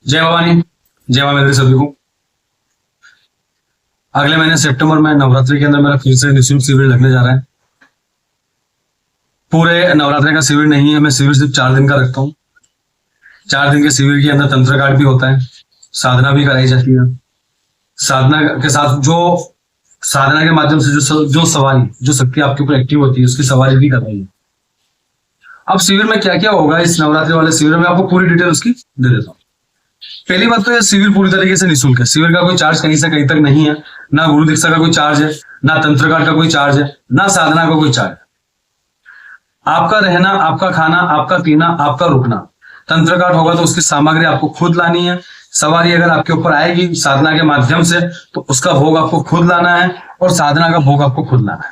जय भवानी, जय मां मेरे सभी को। अगले महीने सितंबर में नवरात्रि के अंदर मेरा फिर से निःशुल्क शिविर लगने जा रहा है। पूरे नवरात्रि का शिविर नहीं है, मैं शिविर सिर्फ 4 दिन का रखता हूँ। 4 दिन के शिविर के अंदर तंत्र पाठ भी होता है, साधना भी कराई जाती है। साधना के साथ जो साधना के माध्यम से जो सवारी, जो शक्ति आपके ऊपर एक्टिव होती है, उसकी सवारी भी करवाई है। अब शिविर में क्या क्या होगा, इस नवरात्रि वाले शिविर में आपको पूरी डिटेल उसकी दे देता हूँ। पहली बात तो यह शिविर पूरी तरीके से निःशुल्क है। शिविर का कोई चार्ज कहीं से कहीं तक नहीं है। ना गुरु दीक्षा का कोई चार्ज है, ना तंत्र पाठ का कोई चार्ज है, ना साधना का कोई चार्ज है। आपका रहना, आपका खाना, आपका पीना, आपका रुकना। तंत्र पाठ होगा तो उसकी सामग्री आपको खुद लानी है। सवारी अगर आपके ऊपर आएगी साधना के माध्यम से तो उसका भोग आपको खुद लाना है, और साधना का भोग आपको खुद लाना है।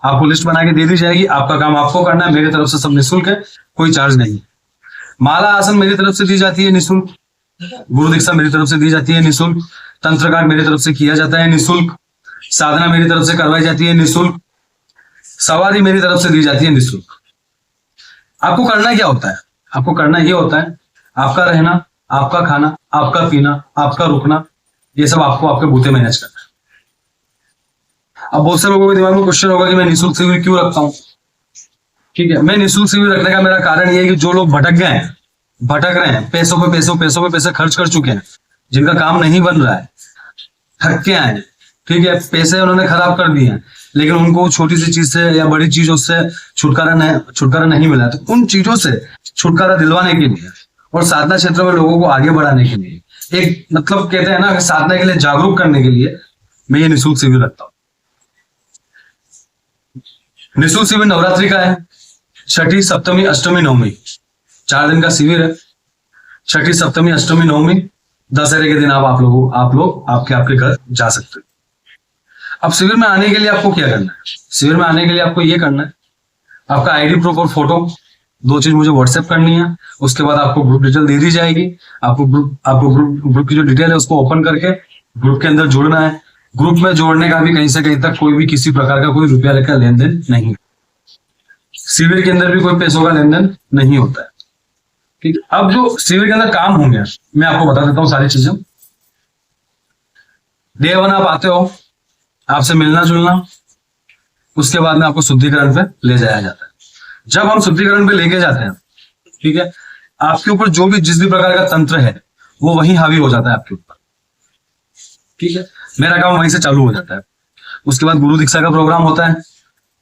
आपको लिस्ट बना के दे दी जाएगी, आपका काम आपको करना है। मेरी तरफ से सब निःशुल्क है, कोई चार्ज नहीं। माला आसन मेरी तरफ से दी जाती है निःशुल्क, गुरु दीक्षा मेरी तरफ से दी जाती है निःशुल्क, तंत्र पाठ मेरी तरफ से किया जाता है निःशुल्क, साधना मेरी तरफ से करवाई जाती है निःशुल्क, सवारी मेरी तरफ से दी जाती है निःशुल्क। आपको करना क्या होता है? आपको करना ये होता है, आपका रहना, आपका खाना, आपका पीना, आपका रुकना, ये सब आपको आपके बूते मैनेज करना है। अब बहुत से लोगों के दिमाग में क्वेश्चन होगा कि मैं निःशुल्क शिविर क्यों रखता हूं। ठीक है, मैं निःशुल्क शिविर रखने का मेरा कारण ये है कि जो लोग भटक गए हैं, भटक रहे हैं, पैसों पे पैसे खर्च कर चुके हैं, जिनका काम नहीं बन रहा है, थक के आए, ठीक है, पैसे उन्होंने खराब कर दिए हैं, लेकिन उनको छोटी सी चीज से या बड़ी चीजों से छुटकारा नहीं मिला। तो उन चीजों से छुटकारा दिलवाने के लिए और साधना क्षेत्र में लोगों को आगे बढ़ाने के लिए, एक मतलब कहते हैं ना, साधना के लिए जागरूक करने के लिए मैं ये निःशुल्क शिविर रखता हूँ। निःशुल्क शिविर नवरात्रि का है, छठी, सप्तमी, अष्टमी, नवमी, 4 दिन का शिविर है। छठी, सप्तमी, अष्टमी, नवमी, दशहरे के दिन आप लोग आपके घर जा सकते हो। अब शिविर में आने के लिए आपको क्या करना है? शिविर में आने के लिए आपको ये करना है, आपका आईडी प्रूफ और फोटो 2 चीज मुझे व्हाट्सएप करनी है। उसके बाद आपको ग्रुप डिटेल दे दी जाएगी। आपको ग्रुप की जो डिटेल है उसको ओपन करके ग्रुप के अंदर जुड़ना है। ग्रुप में जोड़ने का भी कहीं से कहीं तक कोई भी किसी प्रकार का कोई रुपया का लेन देन नहीं। शिविर के अंदर भी कोई पैसों का लेन देन नहीं होता है। ठीक है, अब जो शिविर के अंदर काम होंगे मैं आपको बता देता हूँ सारी चीजें। डे 1 आप आते हो, आपसे मिलना जुलना, उसके बाद में आपको शुद्धिकरण पे ले जाया जाता है। जब हम शुद्धिकरण पे लेके जाते हैं, ठीक है, आपके ऊपर जो भी जिस भी प्रकार का तंत्र है वो वहीं हावी हो जाता है आपके ऊपर। ठीक है, मेरा काम वहीं से चालू हो जाता है। उसके बाद गुरु दीक्षा का प्रोग्राम होता है।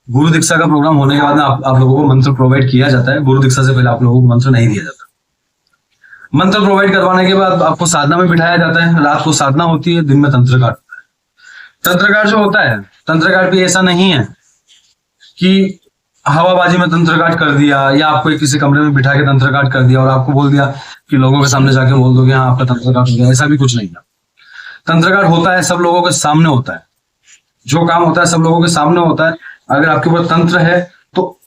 गुरु दीक्षा का प्रोग्राम होने के बाद में आप लोगों को मंत्र प्रोवाइड किया जाता है। गुरु दीक्षा से पहले आप लोगों को मंत्र नहीं दिया जाता। मंत्र प्रोवाइड करवाने के बाद आपको साधना में बिठाया जाता है। रात को साधना होती है, दिन में तंत्र पाठ होता है। तंत्र पाठ जो होता है, तंत्र पाठ भी ऐसा नहीं है कि हवाबाजी में तंत्र पाठ कर दिया या आपको किसी कमरे में बिठा के तंत्र पाठ कर दिया और आपको बोल दिया कि लोगों के सामने जाके बोल दो कि हाँ आपका तंत्र पाठ हो गया। ऐसा भी कुछ नहीं है। तंत्र पाठ होता है, सब लोगों के सामने होता है। जो काम होता है सब लोगों के सामने होता है। अगर आपके ऊपर तंत्र है तो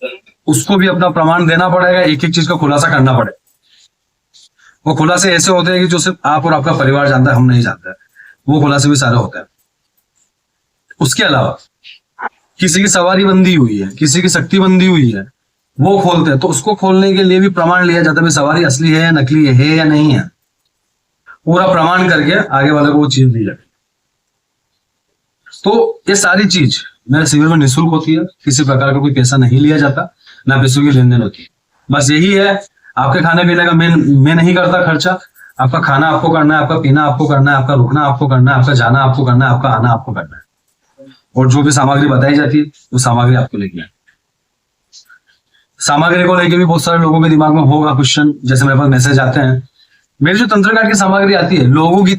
उसको भी अपना प्रमाण देना पड़ेगा, एक एक चीज का खुलासा करना पड़ेगा। वो खुलासे ऐसे होते हैं कि जो सिर्फ आप और आपका परिवार जानता है, हम नहीं जानते। वो खुलासे भी सारे होते हैं। उसके अलावा किसी की सवारी बंदी हुई है, किसी की शक्ति बंदी हुई है, वो खोलते हैं तो उसको खोलने के लिए भी प्रमाण लिया जाता है, सवारी असली है या नकली है या नहीं है। पूरा प्रमाण करके आगे वाले को वो चीज दी जाती है। तो ये सारी चीज मेरे शिविर में निःशुल्क होती है। किसी प्रकार का कोई पैसा नहीं लिया जाता, ना पैसों की लेन देन होती है। बस यही है, आपके खाने पीने का मैं नहीं करता खर्चा। आपका खाना आपको करना है, आपका पीना आपको करना है, आपका रुकना आपको करना है, आपका जाना आपको करना है, आपका आना आपको करना है। और जो भी सामग्री बताई जाती है वो सामग्री आपको लेके आए। सामग्री को लेके भी बहुत सारे लोगों के दिमाग में होगा क्वेश्चन। जैसे मेरे पास मैसेज आते हैं, मेरी जो तंत्र पाठ की सामग्री आती है लोगों की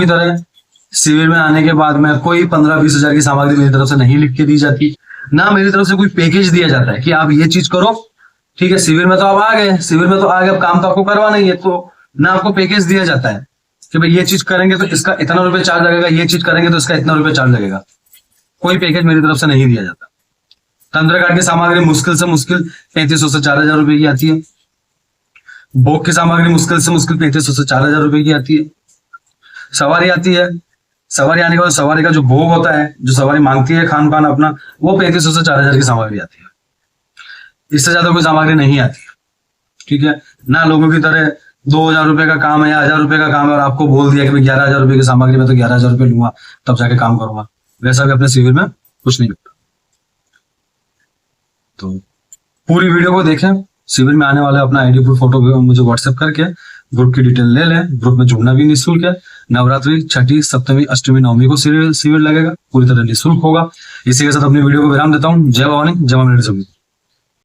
तरह शिविर में आने के बाद में कोई 15-20 हजार की सामग्री मेरी तरफ से नहीं लिख के दी जाती। ना मेरी तरफ से कोई पैकेज दिया जाता है कि आप ये चीज करो। ठीक है, शिविर में तो आप आ गए, अब काम तो आपको करवाना ही है, तो ना आपको पैकेज दिया जाता है कि भाई ये चीज करेंगे तो इसका इतना रुपये चार्ज लगेगा, ये चीज करेंगे तो इसका इतना रुपये चार्ज लगेगा। कोई पैकेज मेरी तरफ से नहीं दिया जाता। तंत्र पाठ की सामग्री मुश्किल से मुश्किल 3500 से 4000 रुपए की आती है। भोग की सामग्री मुश्किल से मुश्किल 3500 से 4000 रुपए की आती है। सवारी आती है, सवारी आने के बाद सवारी का जो भोग होता है, जो सवारी मांगती है खान पान अपना, वो 3500 से 4000 की सामग्री आती है। इससे ज्यादा कोई सामग्री नहीं आती है। ठीक है, ना लोगों की तरह 2,000 रुपए का काम है या 1,000 रुपए का काम है और आपको बोल दिया कि भाई 11,000 रुपए की सामग्री में तो 11,000 रुपए लूंगा तब जाके काम करूंगा, वैसा भी अपने सिविल में कुछ नहीं लगता। तो पूरी वीडियो को देखें, सिविल में आने वाला अपना आईडी प्रूफ फोटो मुझे व्हाट्सएप करके ग्रुप की डिटेल ले लें। ग्रुप में जुड़ना भी निःशुल्क है। नवरात्रि, छठी, सप्तमी, अष्टमी, नवमी को सिविल लगेगा, पूरी तरह निःशुल्क होगा। इसी के साथ अपनी वीडियो को विराम देता हूँ। जय भवानी, जय मां मेरी सभी।